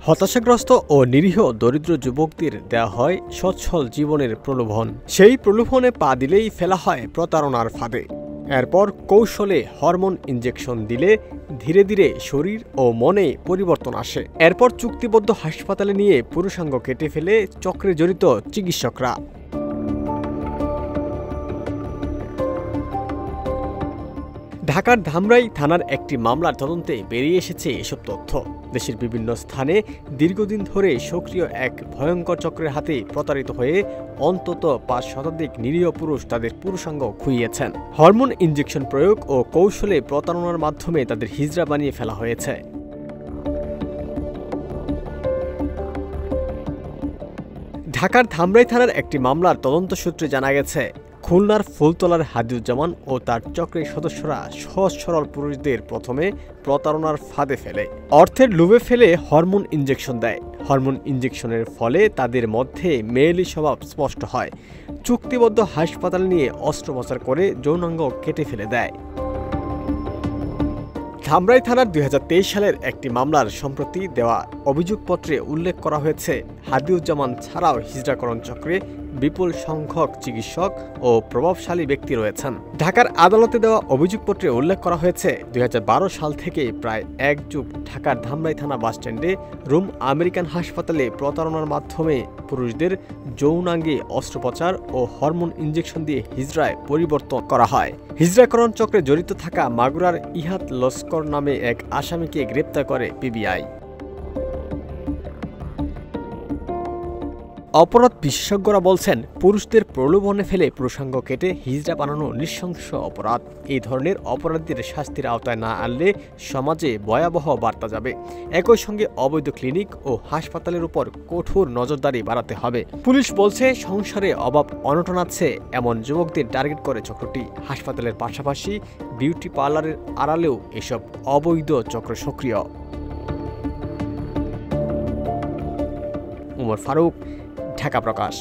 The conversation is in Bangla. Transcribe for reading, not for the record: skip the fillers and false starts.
হতাশাগ্রস্ত ও নিরীহ দরিদ্র যুবকদের দেয়া হয় সচ্ছল জীবনের প্রলোভন। সেই প্রলোভনে পা দিলেই ফেলা হয় প্রতারণার ফাঁদে। এরপর কৌশলে হরমোন ইনজেকশন দিলে ধীরে ধীরে শরীর ও মনে পরিবর্তন আসে। এরপর চুক্তিবদ্ধ হাসপাতালে নিয়ে পুরুষাঙ্গ কেটে ফেলে চক্রে জড়িত চিকিৎসকরা। ঢাকার ধামরাই থানার একটি মামলার তদন্তে বেরিয়ে এসেছে এসব তথ্য। দেশের বিভিন্ন স্থানে দীর্ঘদিন ধরে সক্রিয় এক ভয়ঙ্কর চক্রের হাতে প্রতারিত হয়ে অন্তত ৫ শতাধিক নিরীহ পুরুষ তাদের পুরুষাঙ্গ খুইয়েছেন। হরমোন ইনজেকশন প্রয়োগ ও কৌশলে প্রতারণার মাধ্যমে তাদের হিজড়া বানিয়ে ফেলা হয়েছে। ঢাকার ধামরাই থানার একটি মামলার তদন্ত সূত্রে জানা গেছে, খুলনার ফুলতলার হাদিউজ্জামান ও তার চক্রের সদস্যরা সহজ সরল পুরুষদের প্রথমে প্রতারণার ফাঁদে ফেলে, অর্থের লোভে ফেলে হরমোন ইনজেকশন দেয়। হরমোন ইনজেকশনের ফলে তাদের মধ্যে মেয়েলি স্বভাব স্পষ্ট হয়। চুক্তিবদ্ধ হাসপাতাল নিয়ে অস্ত্রোপচার করে যৌনাঙ্গ কেটে ফেলে দেয়। ধামরাই থানার ২০২৩ সালের একটি মামলার সম্প্রতি দেওয়া অভিযোগপত্রে উল্লেখ করা হয়েছে, হাদিউজ্জামান ছাড়াও হিজড়াকরণ চক্রে বিপুল সংখ্যক চিকিৎসক ও প্রভাবশালী ব্যক্তি রয়েছেন। ঢাকার আদালতে দেওয়া অভিযোগপত্রে উল্লেখ করা হয়েছে, ২০১২ সাল থেকে প্রায় এক যুগ ঢাকার ধামরাই থানা বাসস্ট্যান্ডে রুম আমেরিকান হাসপাতালে প্রতারণার মাধ্যমে পুরুষদের যৌনাঙ্গে অস্ত্রোপচার ও হরমোন ইনজেকশন দিয়ে হিজড়ায় পরিবর্তন করা হয়। হিজড়াকরণ চক্রে জড়িত থাকা মাগুরার ইহাত লস্কর নামে এক আসামিকে গ্রেপ্তার করে পিবিআই। অপরাধ বিশেষজ্ঞরা বলছেন, পুরুষদের প্রলোভনে ফেলে পুরুষাঙ্গ কেটে হিজড়া বানানো নৃশংস অপরাধ। এই ধরনের অপরাধীদের শাস্তির আওতায় না আনলে সমাজে ভয়াবহ বার্তা যাবে। একই সঙ্গে অবৈধ ক্লিনিক ও হাসপাতালের উপর কঠোর নজরদারি বাড়াতে হবে। পুলিশ বলছে, সংসারে অভাব অনটন আছে এমন যুবকদের টার্গেট করে চক্রটি। হাসপাতালের পাশাপাশি বিউটি পার্লারের আড়ালেও এসব অবৈধ চক্র সক্রিয়। উমর ফারুক, ঢাকা প্রকাশ।